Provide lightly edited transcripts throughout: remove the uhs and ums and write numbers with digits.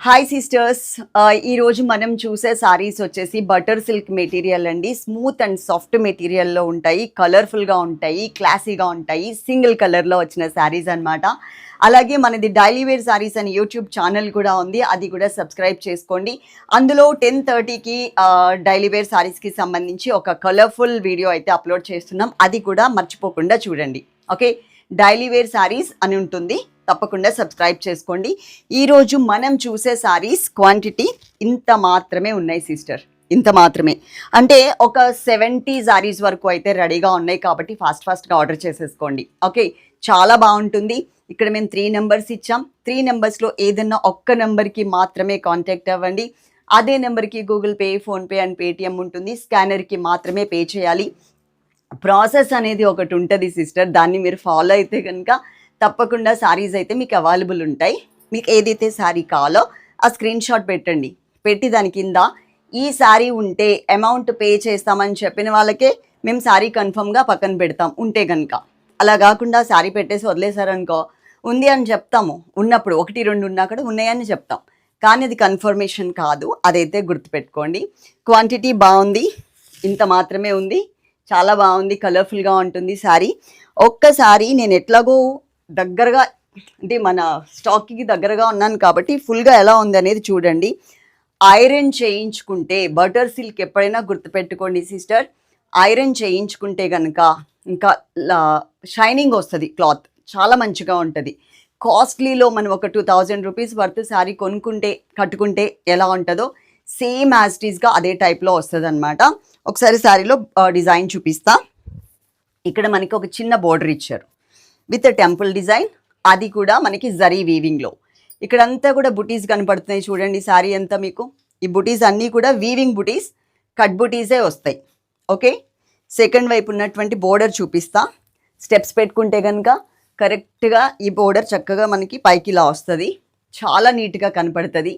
Hi sisters, ఈరోజు మనం చూసే సారీస్ వచ్చేసి బటర్ సిల్క్ మెటీరియల్ అండి. స్మూత్ అండ్ సాఫ్ట్ మెటీరియల్లో ఉంటాయి, కలర్ఫుల్గా ఉంటాయి, క్లాసీగా ఉంటాయి. సింగిల్ కలర్లో వచ్చిన శారీస్ అనమాట. అలాగే మనది డైలీ వేర్ శారీస్ అని యూట్యూబ్ ఛానల్ కూడా ఉంది, అది కూడా సబ్స్క్రైబ్ చేసుకోండి. అందులో 10:30కి డైలీ వేర్ శారీస్కి సంబంధించి ఒక కలర్ఫుల్ వీడియో అయితే అప్లోడ్ చేస్తున్నాం, అది కూడా మర్చిపోకుండా చూడండి. ఓకే, డైలీ వేర్ శారీస్ అని ఉంటుంది, తప్పకుండా సబ్స్క్రైబ్ చేసుకోండి. ఈరోజు మనం చూసే శారీస్ క్వాంటిటీ ఇంత మాత్రమే ఉన్నాయి సిస్టర్, ఇంత మాత్రమే. అంటే ఒక 70 శారీస్ వరకు అయితే రెడీగా ఉన్నాయి, కాబట్టి ఫాస్ట్గా ఆర్డర్ చేసేసుకోండి. ఓకే, చాలా బాగుంటుంది. ఇక్కడ మేము 3 నెంబర్స్ ఇచ్చాం. 3 నెంబర్స్లో ఏదన్నా ఒక్క నెంబర్కి మాత్రమే కాంటాక్ట్ అవ్వండి. అదే నెంబర్కి Google pay, PhonePe and Paytm ఉంటుంది. స్కానర్కి మాత్రమే పే చేయాలి. ప్రాసెస్ అనేది ఒకటి ఉంటుంది సిస్టర్, దాన్ని మీరు ఫాలో అయితే కనుక తప్పకుండా శారీస్ అయితే మీకు అవైలబుల్ ఉంటాయి. మీకు ఏదైతే శారీ కావాలో ఆ స్క్రీన్ షాట్ పెట్టండి, పెట్టి దాని కింద ఈ శారీ ఉంటే అమౌంట్ పే చేస్తామని చెప్పిన వాళ్ళకే మేము శారీ కన్ఫర్మ్గా పక్కన పెడతాం ఉంటే కనుక. అలా కాకుండా శారీ పెట్టేసి వదిలేసారనుకో, ఉంది అని చెప్తాము, ఉన్నప్పుడు 1-2 ఉన్నా కూడా ఉన్నాయని చెప్తాం, కానీ అది కన్ఫర్మేషన్ కాదు, అదైతే గుర్తుపెట్టుకోండి. క్వాంటిటీ బాగుంది, ఇంత మాత్రమే ఉంది, చాలా బాగుంది, కలర్ఫుల్గా ఉంటుంది శారీ. ఒక్కసారి నేను ఎట్లాగో దగ్గరగా అంటే మన స్టాక్కి దగ్గరగా ఉన్నాను కాబట్టి ఫుల్గా ఎలా ఉంది అనేది చూడండి. ఐరన్ చేయించుకుంటే బటర్ సిల్క్ ఎప్పుడైనా గుర్తుపెట్టుకోండి సిస్టర్, ఐరన్ చేయించుకుంటే కనుక ఇంకా షైనింగ్ వస్తుంది, క్లాత్ చాలా మంచిగా ఉంటుంది. కాస్ట్లీలో మనం ఒక 2000 రూపీస్ వర్త్ శారీ కొనుక్కుంటే కట్టుకుంటే ఎలా ఉంటుందో సేమ్ యాజ్ ఇట్ ఈస్గా అదే టైప్లో వస్తుంది అనమాట. ఒకసారి శారీలో డిజైన్ చూపిస్తా. ఇక్కడ మనకి ఒక చిన్న బోర్డర్ ఇచ్చారు విత్ టెంపుల్ డిజైన్, అది కూడా మనకి జరీ వీవింగ్లో. ఇక్కడంతా కూడా బుటీస్ కనపడుతున్నాయి చూడండి. శారీ అంతా మీకు ఈ బుటీస్ అన్నీ కూడా వీవింగ్ బుటీస్, కట్ బుటీసే వస్తాయి. ఓకే, సెకండ్ వైపు ఉన్నటువంటి బోర్డర్ చూపిస్తా. స్టెప్స్ పెట్టుకుంటే కనుక కరెక్ట్గా ఈ బోర్డర్ చక్కగా మనకి పైకి ఇలా వస్తుంది, చాలా నీట్గా కనపడుతుంది.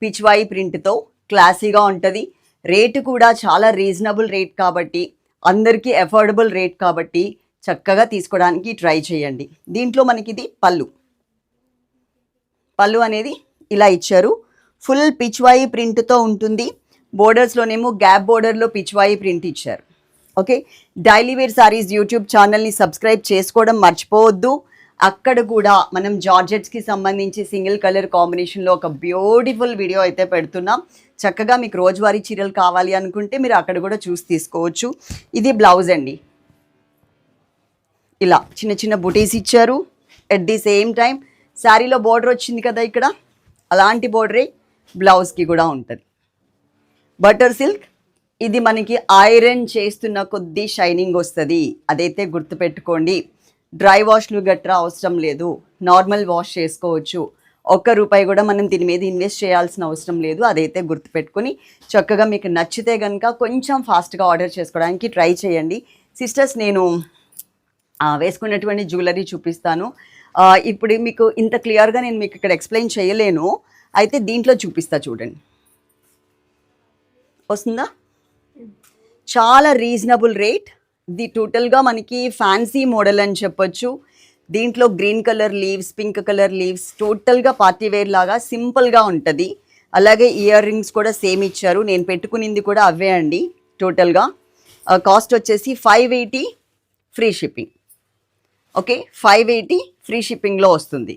పిచ్వాయి ప్రింట్తో క్లాసీగా ఉంటుంది. రేటు కూడా చాలా రీజనబుల్ రేట్ కాబట్టి, అందరికీ అఫోర్డబుల్ రేట్ కాబట్టి చక్కగా తీసుకోవడానికి ట్రై చేయండి. దీంట్లో మనకి ఇది పళ్ళు అనేది ఇలా ఇచ్చారు, ఫుల్ పిచ్వాయి ప్రింట్తో ఉంటుంది. బోర్డర్స్లోనేమో గ్యాప్ బోర్డర్లో పిచ్వాయి ప్రింట్ ఇచ్చారు. Okay, daily wear saris YouTube ఛానల్ని సబ్స్క్రైబ్ చేసుకోవడం మర్చిపోవద్దు. అక్కడ కూడా మనం జార్జెట్స్కి సంబంధించి సింగిల్ కలర్ కాంబినేషన్లో ఒక బ్యూటిఫుల్ వీడియో అయితే పెడుతున్నాం. చక్కగా మీకు రోజువారీ చీరలు కావాలి అనుకుంటే మీరు అక్కడ కూడా చూసి తీసుకోవచ్చు. ఇది బ్లౌజ్ అండి, ఇలా చిన్న చిన్న బుటీస్ ఇచ్చారు. ఎట్ ది సేమ్ టైం శారీలో బోర్డర్ వచ్చింది కదా ఇక్కడ, అలాంటి బోర్డరే బ్లౌజ్కి కూడా ఉంటుంది. బటర్ సిల్క్, ఇది మనకి ఐరన్ చేస్తున్న కొద్దీ షైనింగ్ వస్తుంది, అదైతే గుర్తుపెట్టుకోండి. డ్రై వాష్లు గట్రా అవసరం లేదు, నార్మల్ వాష్ చేసుకోవచ్చు. ₹1 కూడా మనం దీని మీద ఇన్వెస్ట్ చేయాల్సిన అవసరం లేదు, అదైతే గుర్తుపెట్టుకుని చక్కగా మీకు నచ్చితే కనుక కొంచెం ఫాస్ట్గా ఆర్డర్ చేసుకోవడానికి ట్రై చేయండి సిస్టర్స్. నేను వేసుకున్నటువంటి జ్యువెలరీ చూపిస్తాను. ఇప్పుడు మీకు ఇంత క్లియర్గా నేను మీకు ఇక్కడ ఎక్స్ప్లెయిన్ చేయలేను, అయితే దీంట్లో చూపిస్తా చూడండి. వస్తుందా? చాలా రీజనబుల్ రేట్. ఇది టోటల్గా మనకి ఫ్యాన్సీ మోడల్ అని చెప్పొచ్చు. దీంట్లో green colour leaves, pink colour leaves, టోటల్గా పార్టీ వేర్ లాగా సింపుల్గా ఉంటుంది. అలాగే ఇయర్ రింగ్స్ కూడా సేమ్ ఇచ్చారు, నేను పెట్టుకునింది కూడా అవే అండి. టోటల్గా కాస్ట్ వచ్చేసి 580 ఫ్రీ షిప్పింగ్. ఓకే, 580 ఫ్రీ షిప్పింగ్లో వస్తుంది.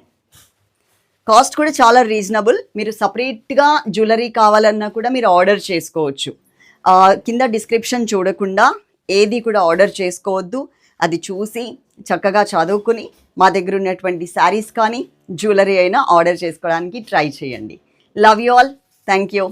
కాస్ట్ కూడా చాలా రీజనబుల్. మీరు సపరేట్గా జ్యువెలరీ కావాలన్నా కూడా మీరు ఆర్డర్ చేసుకోవచ్చు. కింద డిస్క్రిప్షన్ చూడకుండా ఏది కూడా ఆర్డర్ చేసుకోవద్దు, అది చూసి చక్కగా చదువుకుని మా దగ్గర ఉన్నటువంటి శారీస్ కానీ జ్యువెలరీ అయినా ఆర్డర్ చేసుకోవడానికి ట్రై చేయండి. Love you all, thank you.